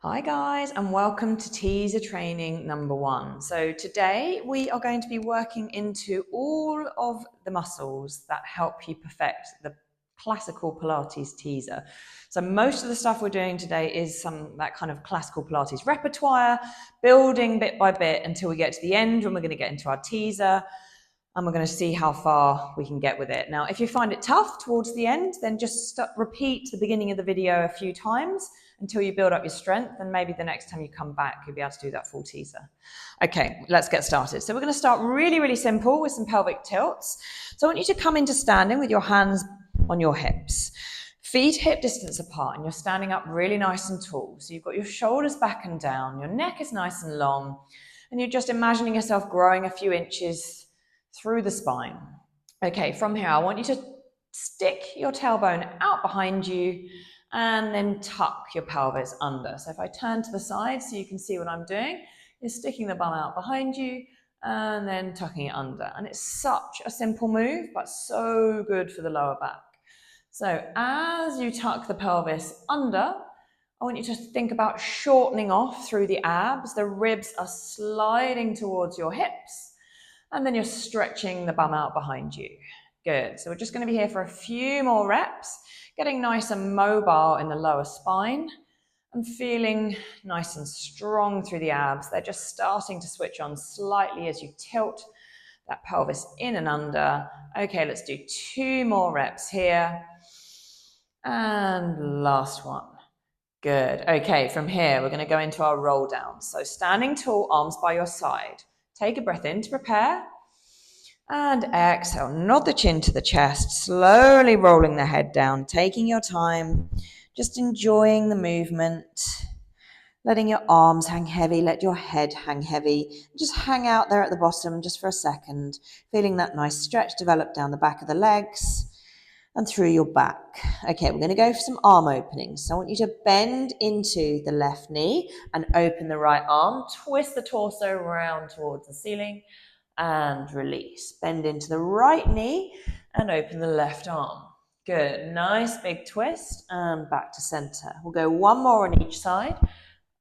Hi guys, and welcome to teaser training number 1. So today we are going to be working into all of the muscles that help you perfect the classical Pilates teaser. So most of the stuff we're doing today is that kind of classical Pilates repertoire, building bit by bit until we get to the end when we're going to get into our teaser. And we're going to see how far we can get with it. Now, if you find it tough towards the end, then just repeat the beginning of the video a few times until you build up your strength, and maybe the next time you come back, you'll be able to do that full teaser. Okay, let's get started. So we're going to start really, really simple with some pelvic tilts. So I want you to come into standing with your hands on your hips. Feet hip distance apart, and you're standing up really nice and tall. So you've got your shoulders back and down, your neck is nice and long, and you're just imagining yourself growing a few inches through the spine. Okay, from here, I want you to stick your tailbone out behind you and then tuck your pelvis under. So if I turn to the side so you can see what I'm doing, you're sticking the bum out behind you and then tucking it under. And it's such a simple move, but so good for the lower back. So as you tuck the pelvis under, I want you to think about shortening off through the abs. The ribs are sliding towards your hips. And then you're stretching the bum out behind you. Good. So we're just going to be here for a few more reps, getting nice and mobile in the lower spine and feeling nice and strong through the abs. They're just starting to switch on slightly as you tilt that pelvis in and under. Okay, let's do 2 more reps here. And last one. Good. Okay, from here, we're going to go into our roll down. So standing tall, arms by your side. Take a breath in to prepare. And exhale, nod the chin to the chest, slowly rolling the head down, taking your time, just enjoying the movement, letting your arms hang heavy, let your head hang heavy, just hang out there at the bottom just for a second, feeling that nice stretch develop down the back of the legs and through your back. Okay, we're going to go for some arm openings. So I want you to bend into the left knee and open the right arm, twist the torso around towards the ceiling and release. Bend into the right knee and open the left arm. Good, nice big twist and back to center. We'll go 1 more on each side,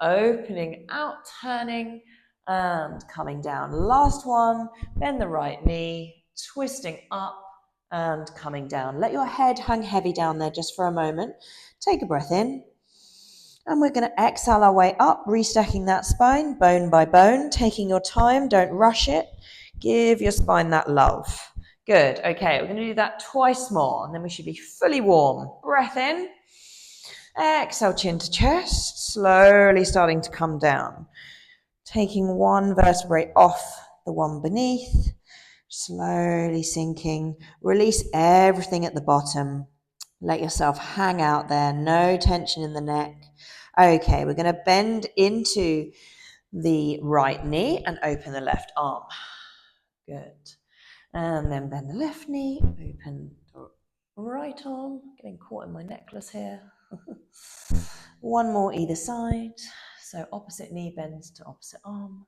opening out, turning and coming down. Last one, bend the right knee, twisting up and coming down. Let your head hang heavy down there just for a moment. Take a breath in. And we're going to exhale our way up, restacking that spine, bone by bone, taking your time, don't rush it. Give your spine that love. Good. Okay, we're going to do that twice more, and then we should be fully warm. Breath in. Exhale, chin to chest, slowly starting to come down. Taking 1 vertebrae off the one beneath. Slowly sinking. Release everything at the bottom. Let yourself hang out there. No tension in the neck. Okay, we're going to bend into the right knee and open the left arm. Good. And then bend the left knee, open the right arm. Getting caught in my necklace here. 1 more either side. So opposite knee bends to opposite arm.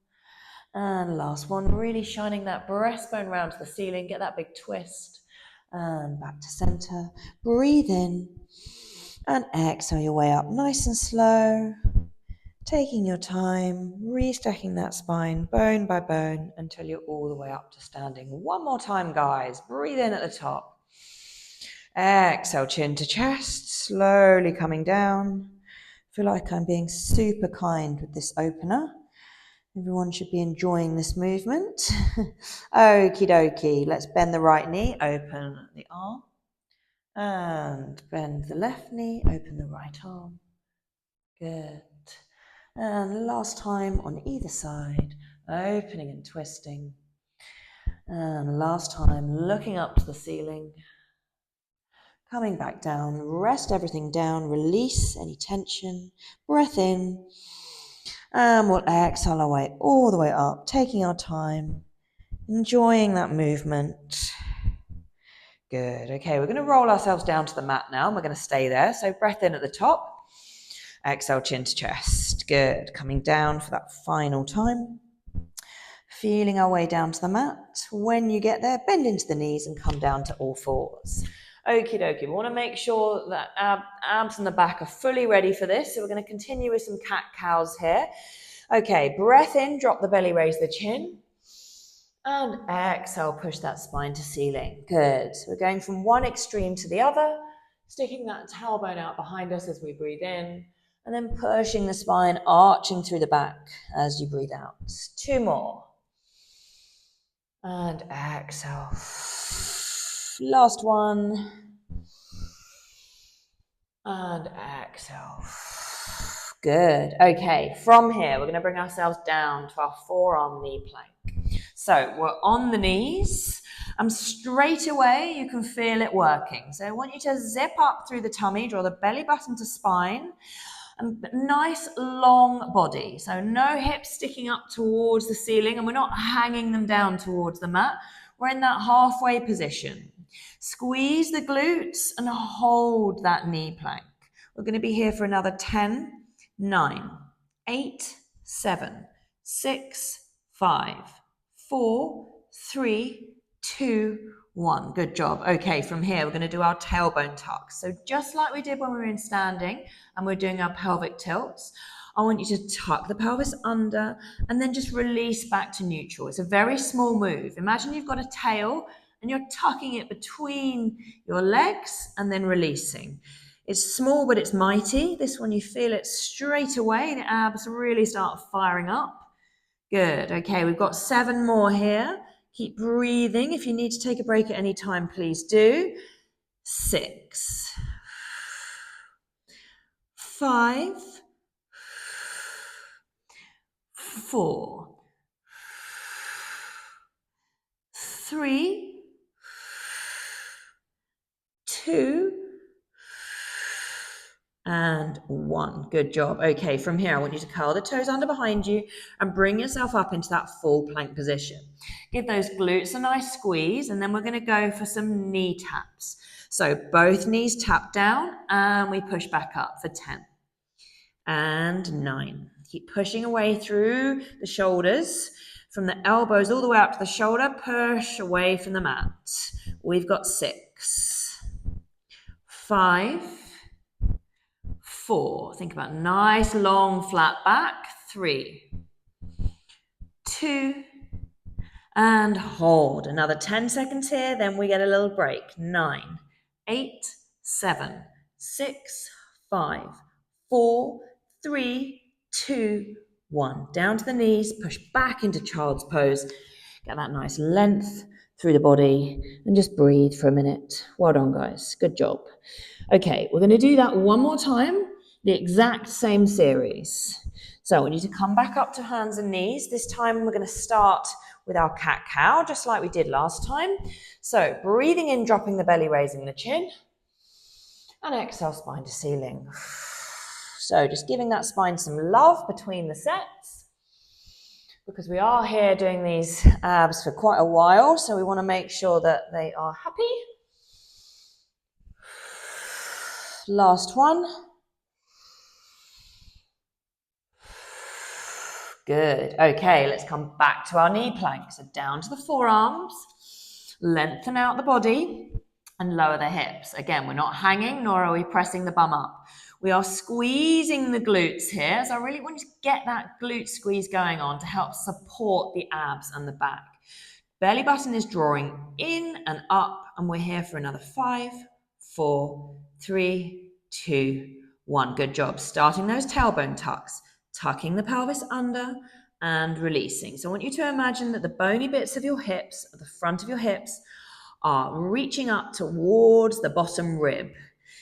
And last one, really shining that breastbone round to the ceiling. Get that big twist. And back to center. Breathe in. And exhale your way up nice and slow. Taking your time, restacking that spine bone by bone until you're all the way up to standing. 1 more time, guys. Breathe in at the top. Exhale, chin to chest, slowly coming down. Feel like I'm being super kind with this opener. Everyone should be enjoying this movement. Okie dokie. Let's bend the right knee, open the arm. And bend the left knee, open the right arm. Good. And last time on either side, opening and twisting. And last time, looking up to the ceiling. Coming back down, rest everything down, release any tension. Breath in. And we'll exhale our way all the way up, taking our time, enjoying that movement. Good. Okay, we're going to roll ourselves down to the mat now, and we're going to stay there. So breath in at the top. Exhale, chin to chest. Good. Coming down for that final time. Feeling our way down to the mat. When you get there, bend into the knees and come down to all fours. Okie dokie. We want to make sure that abs and the back are fully ready for this. So we're going to continue with some cat-cows here. Okay, breath in, drop the belly, raise the chin. And exhale, push that spine to ceiling. Good. So we're going from one extreme to the other, sticking that tailbone out behind us as we breathe in, and then pushing the spine, arching through the back as you breathe out. 2 more. And exhale. Last one. And exhale. Good. Okay, from here, we're going to bring ourselves down to our forearm knee plank. So we're on the knees, and straight away you can feel it working. So I want you to zip up through the tummy, draw the belly button to spine, and nice long body. So no hips sticking up towards the ceiling, and we're not hanging them down towards the mat. We're in that halfway position. Squeeze the glutes and hold that knee plank. We're going to be here for another 10, 9, 8, 7, 6, 5, 4, 3, 2, 1. Good job. Okay, from here, we're going to do our tailbone tuck. So just like we did when we were in standing and we're doing our pelvic tilts, I want you to tuck the pelvis under and then just release back to neutral. It's a very small move. Imagine you've got a tail and you're tucking it between your legs and then releasing. It's small, but it's mighty. This one, you feel it straight away. The abs really start firing up. Good. Okay, we've got 7 more here. Keep breathing. If you need to take a break at any time, please do. 6, 5, 4, 3, 2, and 1. Good job. Okay, from here, I want you to curl the toes under behind you and bring yourself up into that full plank position. Give those glutes a nice squeeze, and then we're going to go for some knee taps. So both knees tap down, and we push back up for 10 and 9. Keep pushing away through the shoulders, from the elbows all the way up to the shoulder. Push away from the mat. We've got 6, 5, 4. Think about nice long flat back. 3, 2, and hold. Another 10 seconds here, then we get a little break. 9, 8, 7, 6, 5, 4, 3, 2, 1. Down to the knees, push back into child's pose. Get that nice length through the body and just breathe for a minute. Well done, guys. Good job. Okay, we're going to do that one more time, the exact same series. So I want you to come back up to hands and knees. This time we're going to start with our cat-cow, just like we did last time. So breathing in, dropping the belly, raising the chin. And exhale, spine to ceiling. So just giving that spine some love between the sets, because we are here doing these abs for quite a while, so we want to make sure that they are happy. Last one. Good. Okay, let's come back to our knee plank. So down to the forearms, lengthen out the body and lower the hips. Again, we're not hanging, nor are we pressing the bum up. We are squeezing the glutes here. So I really want you to get that glute squeeze going on to help support the abs and the back. Belly button is drawing in and up, and we're here for another 5, 4, 3, 2, 1. Good job. Starting those tailbone tucks, tucking the pelvis under and releasing. So I want you to imagine that the bony bits of your hips, at the front of your hips, are reaching up towards the bottom rib.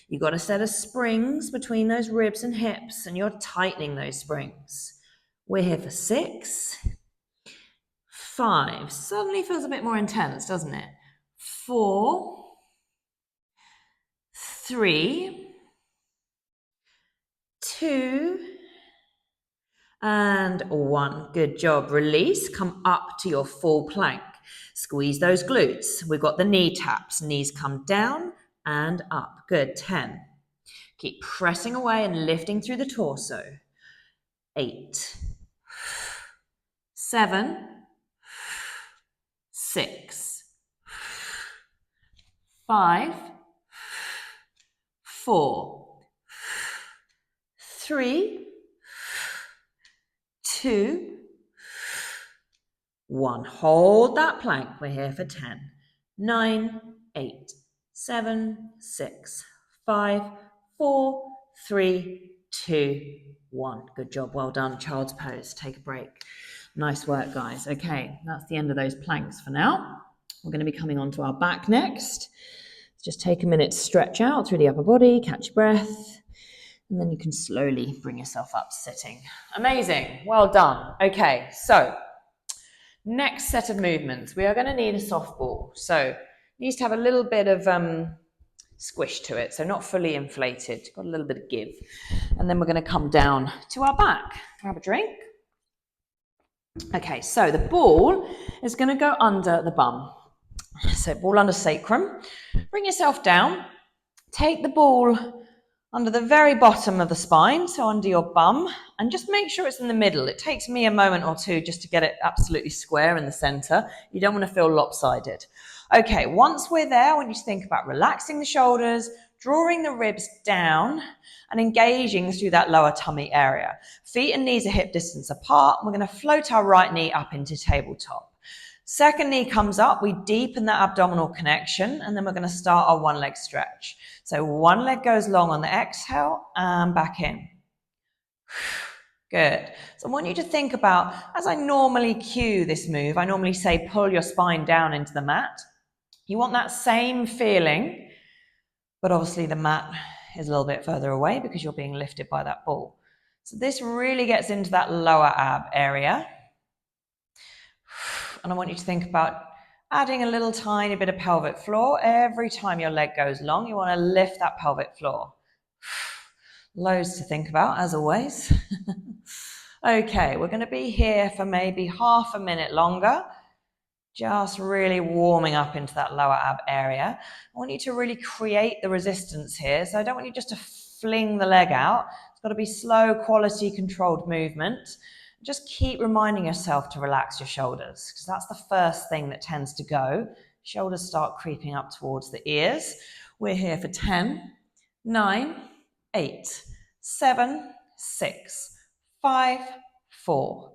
You've got a set of springs between those ribs and hips, and you're tightening those springs. We're here for 6, 5. Suddenly feels a bit more intense, doesn't it? 4, 3, 2, and 1. Good job. Release. Come up to your full plank. Squeeze those glutes. We've got the knee taps. Knees come down and up. Good. 10. Keep pressing away and lifting through the torso. 8, 7, 6, 5, 4, 3, 2, 1. Hold that plank. We're here for 10, 9, 8, 7, 6, 5, 4, 3, 2, 1. Good job. Well done. Child's pose. Take a break. Nice work, guys. Okay, that's the end of those planks for now. We're going to be coming on to our back next. Just take a minute to stretch out through the upper body, catch your breath, and then you can slowly bring yourself up sitting. Amazing. Well done. Okay, so next set of movements. We are going to need a soft ball. So it needs to have a little bit of squish to it, so not fully inflated. Got a little bit of give. And then we're going to come down to our back. Grab a drink. Okay, so the ball is going to go under the bum. So ball under sacrum. Bring yourself down. Take the ball under the very bottom of the spine, so under your bum, and just make sure it's in the middle. It takes me a moment or two just to get it absolutely square in the center. You don't want to feel lopsided. Okay, once we're there, I want you to think about relaxing the shoulders, drawing the ribs down, and engaging through that lower tummy area. Feet and knees are hip distance apart. We're going to float our right knee up into tabletop. Second knee comes up, we deepen that abdominal connection, and then we're going to start our one leg stretch. So one leg goes long on the exhale and back in. Good. So I want you to think about, as I normally cue this move, I normally say pull your spine down into the mat. You want that same feeling, but obviously the mat is a little bit further away because you're being lifted by that ball. So this really gets into that lower ab area. And I want you to think about adding a little tiny bit of pelvic floor. Every time your leg goes long, you want to lift that pelvic floor. Loads to think about, as always. Okay, we're going to be here for maybe half a minute longer. Just really warming up into that lower ab area. I want you to really create the resistance here. So I don't want you just to fling the leg out. It's got to be slow, quality, controlled movement. Just keep reminding yourself to relax your shoulders, because that's the first thing that tends to go. Shoulders start creeping up towards the ears. We're here for 10, 9, 8, 7, 6, 5, 4,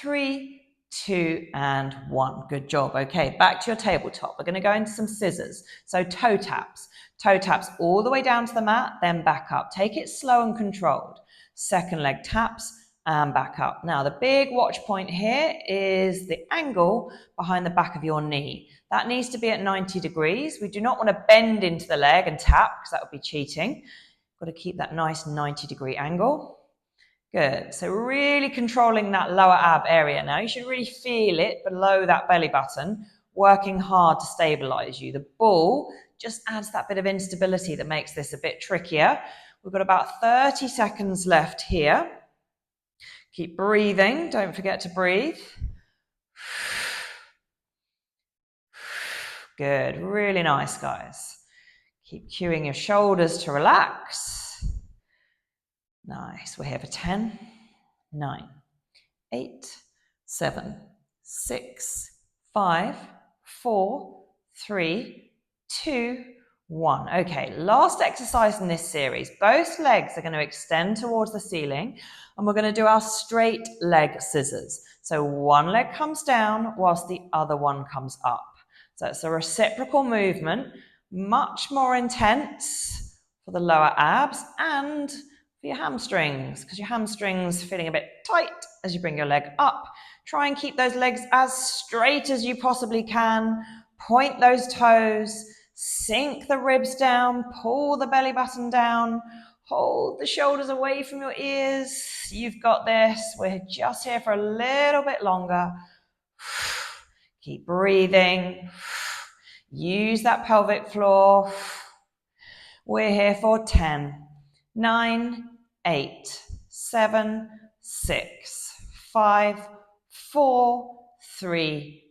3, 2, and 1. Good job. Okay, back to your tabletop. We're going to go into some scissors. So toe taps. Toe taps all the way down to the mat, then back up. Take it slow and controlled. Second leg taps and back up. Now, the big watch point here is the angle behind the back of your knee. That needs to be at 90 degrees. We do not want to bend into the leg and tap, because that would be cheating. Got to keep that nice 90-degree angle. Good. So really controlling that lower ab area now. You should really feel it below that belly button, working hard to stabilize you. The ball just adds that bit of instability that makes this a bit trickier. We've got about 30 seconds left here. Keep breathing. Don't forget to breathe. Good. Really nice, guys. Keep cueing your shoulders to relax. Nice. We're here for 10, 9, 8, 7, 6, 5, 4, 3, 2, 1. Okay, last exercise in this series. Both legs are going to extend towards the ceiling, and we're going to do our straight leg scissors. So one leg comes down whilst the other one comes up. So it's a reciprocal movement, much more intense for the lower abs and for your hamstrings, because your hamstrings are feeling a bit tight as you bring your leg up. Try and keep those legs as straight as you possibly can. Point those toes. Sink the ribs down, pull the belly button down, hold the shoulders away from your ears. You've got this. We're just here for a little bit longer. Keep breathing. Use that pelvic floor. We're here for 10, 9, 8, 7, 6, 5, 4, 3,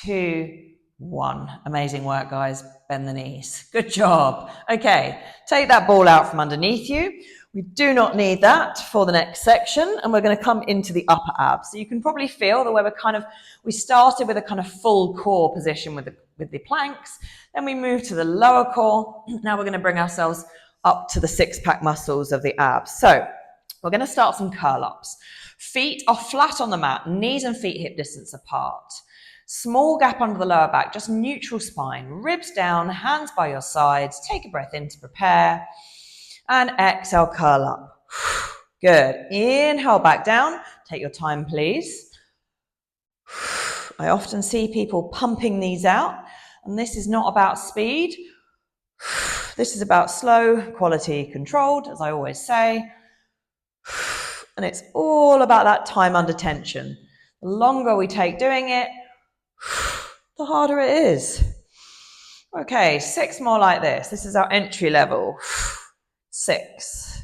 2, 1. Amazing work, guys. Bend the knees. Good job. Okay, take that ball out from underneath you. We do not need that for the next section, and we're going to come into the upper abs. So you can probably feel the way we started with a kind of full core position with the planks. Then we move to the lower core. Now we're going to bring ourselves up to the six-pack muscles of the abs. So we're going to start some curl-ups. Feet are flat on the mat, knees and feet hip distance apart. Small gap under the lower back, just neutral spine. Ribs down, hands by your sides. Take a breath in to prepare. And exhale, curl up. Good. Inhale back down. Take your time, please. I often see people pumping these out, and this is not about speed. This is about slow, quality, controlled, as I always say. And it's all about that time under tension. The longer we take doing it, the harder it is. Okay, 6 more like this. This is our entry level. 6.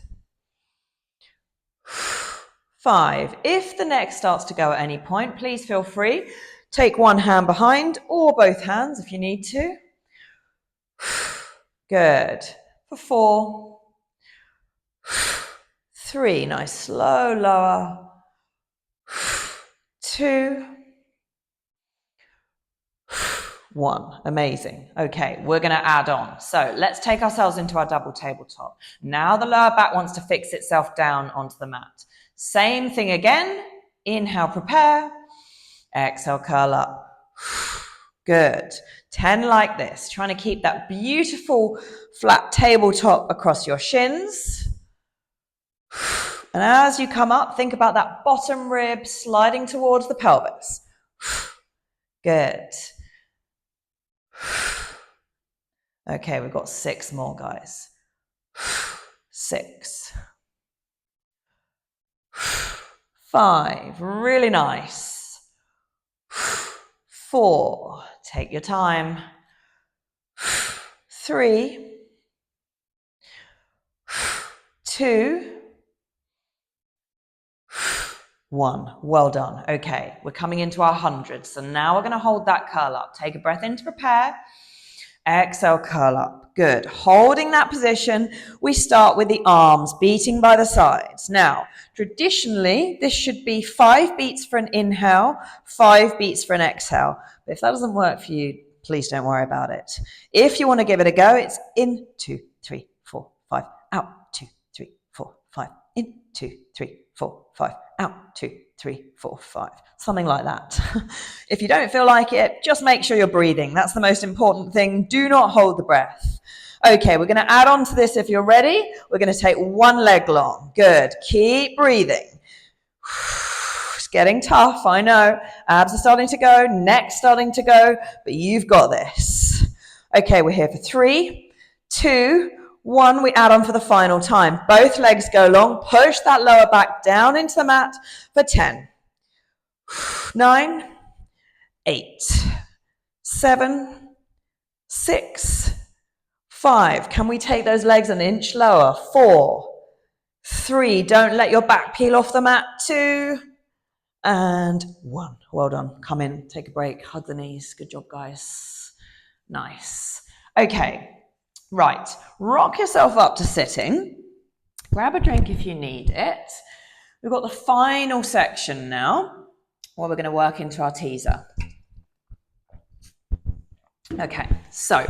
5. If the neck starts to go at any point, please feel free. Take one hand behind or both hands if you need to. Good. For 4. 3. Nice, slow, lower. 2. 1. Amazing. Okay, we're going to add on. So let's take ourselves into our double tabletop. Now the lower back wants to fix itself down onto the mat. Same thing again. Inhale, prepare. Exhale, curl up. Good. 10 like this. Trying to keep that beautiful flat tabletop across your shins. And as you come up, think about that bottom rib sliding towards the pelvis. Good. Okay, we've got 6 more, guys. 6. 5, really nice. 4, take your time. 3, 2, 1. Well done. Okay, we're coming into our 100. So now we're going to hold that curl up. Take a breath in to prepare. Exhale, curl up. Good. Holding that position, we start with the arms beating by the sides. Now, traditionally, this should be 5 beats for an inhale, 5 beats for an exhale. But if that doesn't work for you, please don't worry about it. If you want to give it a go, it's in, 2, 3, 4, 5, out, 2, 3, 4, 5, in, 2, 3, 4, 5, out, 2, 3, 4, 5. Something like that. If you don't feel like it, just make sure you're breathing. That's the most important thing. Do not hold the breath. Okay, we're going to add on to this if you're ready. We're going to take one leg long. Good. Keep breathing. It's getting tough, I know. Abs are starting to go, neck's starting to go, but you've got this. Okay, we're here for 3, 2, 1, we add on for the final time. Both legs go long. Push that lower back down into the mat for 10, 9, 8, 7, 6, 5. Can we take those legs an inch lower? 4, 3. Don't let your back peel off the mat. 2, and 1. Well done. Come in, take a break, hug the knees. Good job, guys. Nice. Okay. Right, rock yourself up to sitting. Grab a drink if you need it. We've got the final section now, where we're going to work into our teaser. Okay, so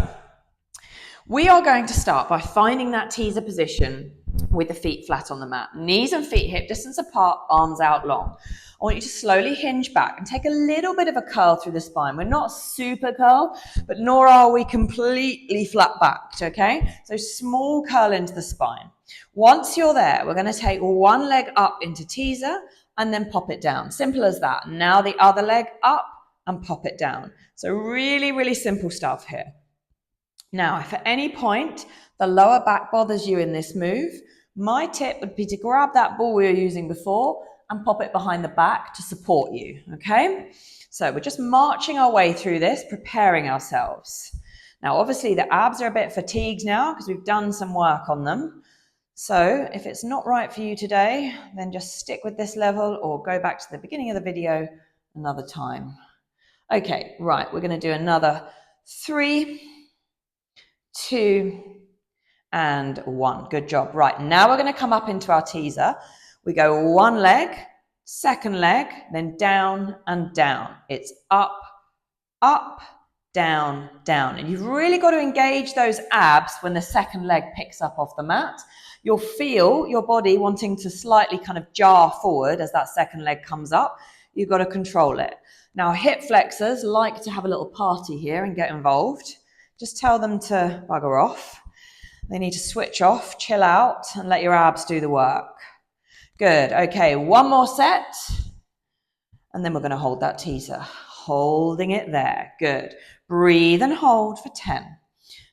we are going to start by finding that teaser position with the feet flat on the mat. Knees and feet hip distance apart, arms out long. I want you to slowly hinge back and take a little bit of a curl through the spine. We're not super curl, but nor are we completely flat backed, okay? So small curl into the spine. Once you're there, we're going to take one leg up into teaser and then pop it down. Simple as that. Now the other leg up and pop it down. So really, really simple stuff here. Now, if at any point the lower back bothers you in this move, my tip would be to grab that ball we were using before and pop it behind the back to support you, okay? So we're just marching our way through this, preparing ourselves. Now, obviously the abs are a bit fatigued now because we've done some work on them. So if it's not right for you today, then just stick with this level or go back to the beginning of the video another time. Okay, right, we're gonna do another 3, 2, and 1. Good job. Right, now we're going to come up into our teaser. We go one leg, second leg, then down and down. It's up, up, down, down. And you've really got to engage those abs when the second leg picks up off the mat. You'll feel your body wanting to slightly kind of jar forward as that second leg comes up. You've got to control it. Now, hip flexors like to have a little party here and get involved. Just tell them to bugger off. They need to switch off, chill out, and let your abs do the work. Good. Okay, one more set. And then we're going to hold that teaser. Holding it there. Good. Breathe and hold for 10,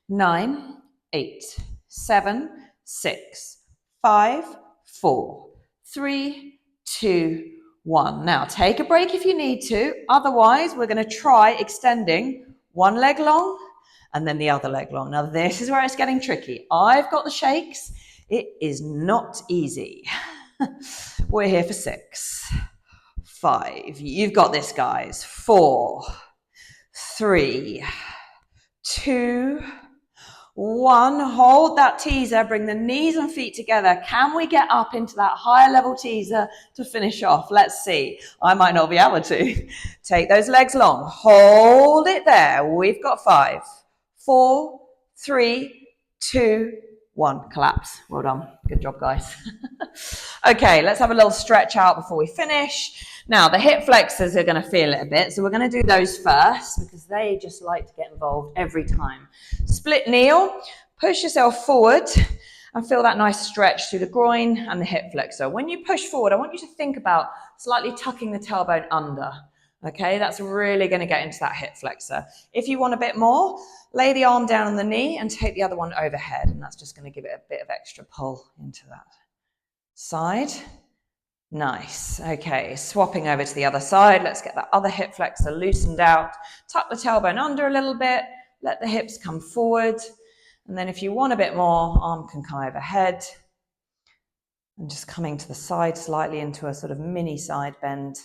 9, 8, 7, 6, 5, 4, 3, 2, 1. Now, take a break if you need to. Otherwise, we're going to try extending one leg long and then the other leg long. Now, this is where it's getting tricky. I've got the shakes. It is not easy. We're here for 6, 5. You've got this, guys. 4, 3, 2, 1. Hold that teaser. Bring the knees and feet together. Can we get up into that higher level teaser to finish off? Let's see. I might not be able to. Take those legs long. Hold it there. We've got 5, 4, 3, 2, 1. Collapse. Well done. Good job, guys. Okay, let's have a little stretch out before we finish. Now, the hip flexors are going to feel it a bit, so we're going to do those first because they just like to get involved every time. Split kneel, push yourself forward and feel that nice stretch through the groin and the hip flexor. When you push forward, I want you to think about slightly tucking the tailbone under. Okay, that's really going to get into that hip flexor. If you want a bit more, lay the arm down on the knee and take the other one overhead, and that's just going to give it a bit of extra pull into that side. Nice. Okay, swapping over to the other side. Let's get that other hip flexor loosened out. Tuck the tailbone under a little bit. Let the hips come forward. And then if you want a bit more, arm can come overhead. And just coming to the side slightly into a sort of mini side bend.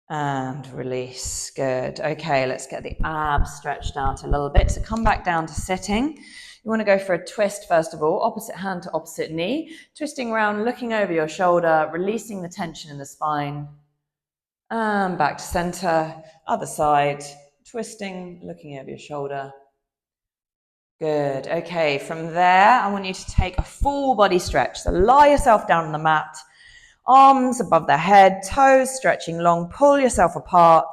And release. Good. Okay, let's get the abs stretched out a little bit. So come back down to sitting. You want to go for a twist first of all, opposite hand to opposite knee, twisting around, looking over your shoulder, releasing the tension in the spine, and back to center, other side, twisting, looking over your shoulder. Good. Okay, from there, I want you to take a full body stretch. So lie yourself down on the mat, arms above the head, toes stretching long, pull yourself apart.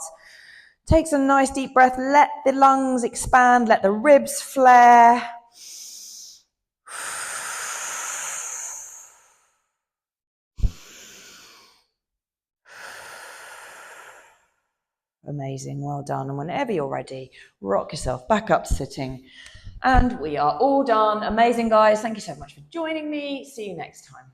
Take some nice deep breath, let the lungs expand, let the ribs flare. Amazing, well done. And whenever you're ready, rock yourself back up to sitting. And we are all done. Amazing, guys. Thank you so much for joining me. See you next time.